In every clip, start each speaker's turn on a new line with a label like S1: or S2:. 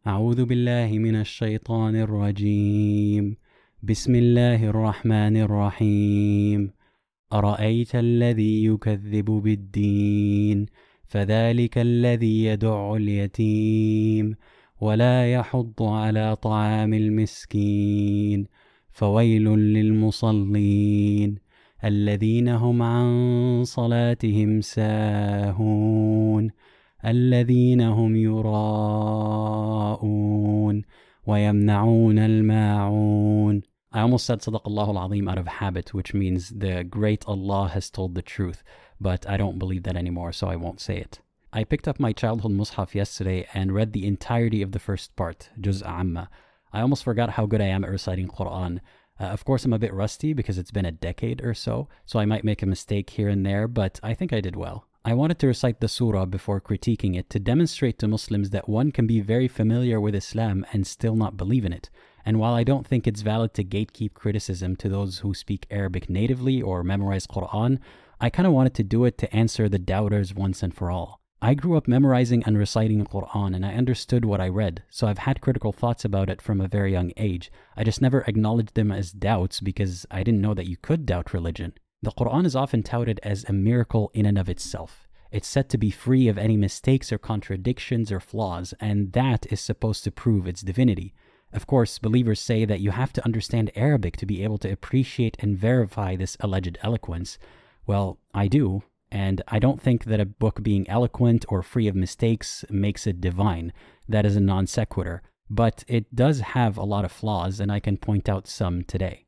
S1: أعوذ بالله من الشيطان الرجيم. بسم الله الرحمن الرحيم. أرأيت الذي يكذب بالدين فذلك الذي يدع اليتيم ولا يحض على طعام المسكين فويل للمصلين الذين هم عن صلاتهم ساهون الذين هم يراءون ويمنعون الماعون. I almost said Sadaqallahu al-Azim out of habit, which means the great Allah has told the truth, but I don't believe that anymore, so I won't say it. I picked up my childhood Mus'haf yesterday and read the entirety of the first part, Juz' Amma. I almost forgot how good I am at reciting Quran. Of course, I'm a bit rusty because it's been a decade or so I might make a mistake here and there, but I think I did well. I wanted to recite the surah before critiquing it to demonstrate to Muslims that one can be very familiar with Islam and still not believe in it. And while I don't think it's valid to gatekeep criticism to those who speak Arabic natively or memorize Quran, I kind of wanted to do it to answer the doubters once and for all. I grew up memorizing and reciting the Quran, and I understood what I read, so I've had critical thoughts about it from a very young age. I just never acknowledged them as doubts because I didn't know that you could doubt religion. The Quran is often touted as a miracle in and of itself. It's said to be free of any mistakes or contradictions or flaws, and that is supposed to prove its divinity. Of course, believers say that you have to understand Arabic to be able to appreciate and verify this alleged eloquence. Well, I do, and I don't think that a book being eloquent or free of mistakes makes it divine. That is a non sequitur. But it does have a lot of flaws, and I can point out some today.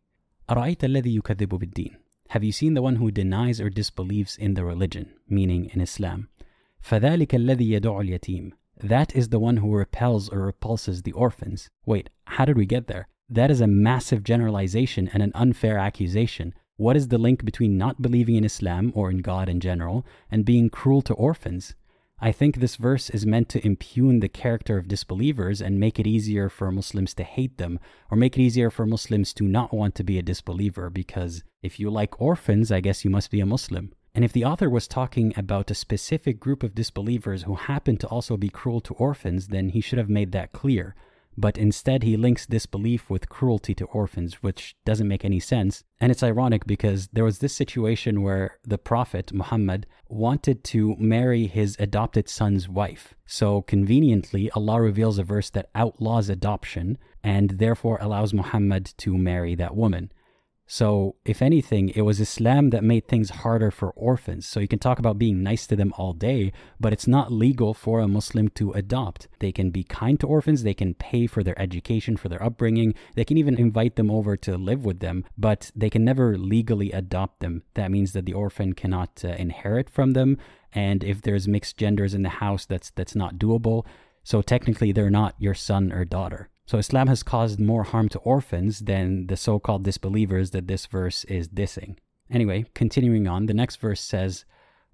S1: أرأيت الذي يكذب بالدين. Have you seen the one who denies or disbelieves in the religion, meaning in Islam? فذلك الذي يدع اليتيم. That is the one who repels or repulses the orphans. Wait, how did we get there? That is a massive generalization and an unfair accusation. What is the link between not believing in Islam or in God in general and being cruel to orphans? I think this verse is meant to impugn the character of disbelievers and make it easier for Muslims to hate them, or make it easier for Muslims to not want to be a disbeliever, because if you like orphans, I guess you must be a Muslim. And if the author was talking about a specific group of disbelievers who happen to also be cruel to orphans, then he should have made that clear. But instead he links disbelief with cruelty to orphans, which doesn't make any sense. And it's ironic because there was this situation where the Prophet Muhammad wanted to marry his adopted son's wife. So conveniently, Allah reveals a verse that outlaws adoption and therefore allows Muhammad to marry that woman. So, if anything, it was Islam that made things harder for orphans. So you can talk about being nice to them all day, but it's not legal for a Muslim to adopt. They can be kind to orphans, they can pay for their education, for their upbringing, they can even invite them over to live with them, but they can never legally adopt them. That means that the orphan cannot inherit from them, and if there's mixed genders in the house, that's not doable. So technically, they're not your son or daughter. So Islam has caused more harm to orphans than the so-called disbelievers that this verse is dissing. Anyway, continuing on, the next verse says,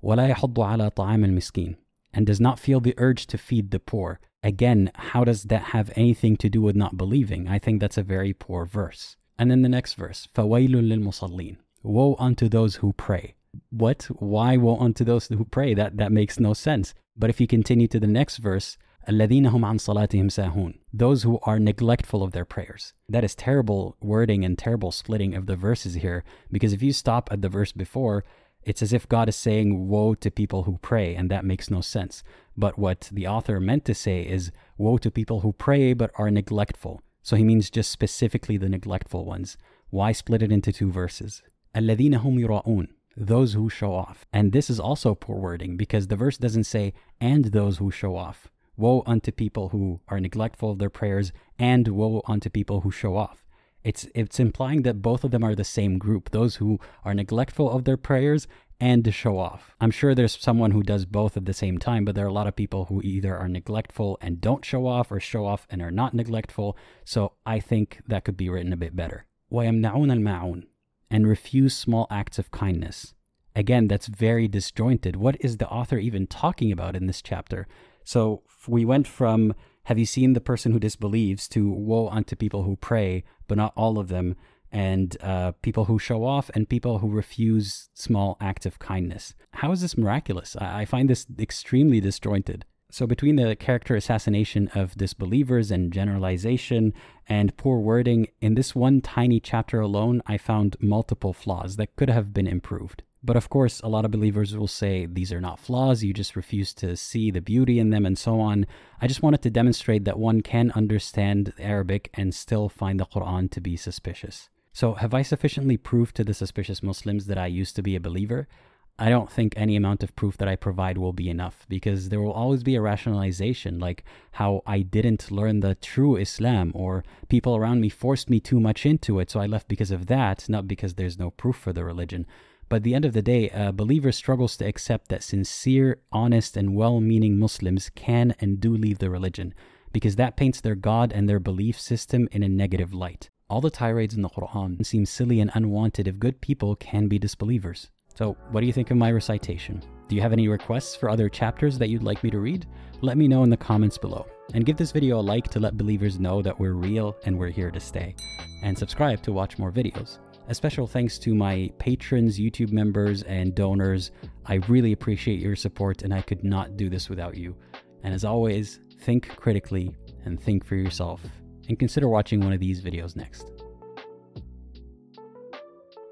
S1: وَلَا يَحُضُّ عَلَى طَعَامِ الْمِسْكِينِ, and does not feel the urge to feed the poor. Again, how does that have anything to do with not believing? I think that's a very poor verse. And then the next verse, فَوَيْلٌ لِلْمُصَلِّينَ, woe unto those who pray. What? Why woe unto those who pray? That makes no sense. But if you continue to the next verse, الَّذِينَ هُمْ عَنْ صَلَاتِهِمْ سَاهُونَ, those who are neglectful of their prayers. That is terrible wording and terrible splitting of the verses here, because if you stop at the verse before, it's as if God is saying woe to people who pray, and that makes no sense. But what the author meant to say is woe to people who pray but are neglectful. So he means just specifically the neglectful ones. Why split it into two verses? الَّذِينَ هُمْ يُرَاءُونَ, those who show off. And this is also poor wording, because the verse doesn't say and those who show off. Woe unto people who are neglectful of their prayers, and woe unto people who show off. It's implying that both of them are the same group, those who are neglectful of their prayers and show off. I'm sure there's someone who does both at the same time, but there are a lot of people who either are neglectful and don't show off, or show off and are not neglectful. So I think that could be written a bit better. وَيَمْنَعُونَ الْمَاعُونَ, and refuse small acts of kindness. Again, that's very disjointed. What is the author even talking about in this chapter? So we went from, have you seen the person who disbelieves, to woe unto people who pray, but not all of them, and people who show off, and people who refuse small acts of kindness. How is this miraculous? I find this extremely disjointed. So between the character assassination of disbelievers and generalization and poor wording, in this one tiny chapter alone, I found multiple flaws that could have been improved. But of course, a lot of believers will say these are not flaws, you just refuse to see the beauty in them and so on. I just wanted to demonstrate that one can understand Arabic and still find the Quran to be suspicious. So have I sufficiently proved to the suspicious Muslims that I used to be a believer? I don't think any amount of proof that I provide will be enough, because there will always be a rationalization, like how I didn't learn the true Islam, or people around me forced me too much into it, so I left because of that, not because there's no proof for the religion. But at the end of the day, a believer struggles to accept that sincere, honest, and well-meaning Muslims can and do leave the religion, because that paints their God and their belief system in a negative light. All the tirades in the Quran seem silly and unwanted if good people can be disbelievers. So, what do you think of my recitation? Do you have any requests for other chapters that you'd like me to read? Let me know in the comments below. And give this video a like to let believers know that we're real and we're here to stay. And subscribe to watch more videos. A special thanks to my patrons, YouTube members, and donors. I really appreciate your support, and I could not do this without you. And as always, think critically and think for yourself. And consider watching one of these videos next.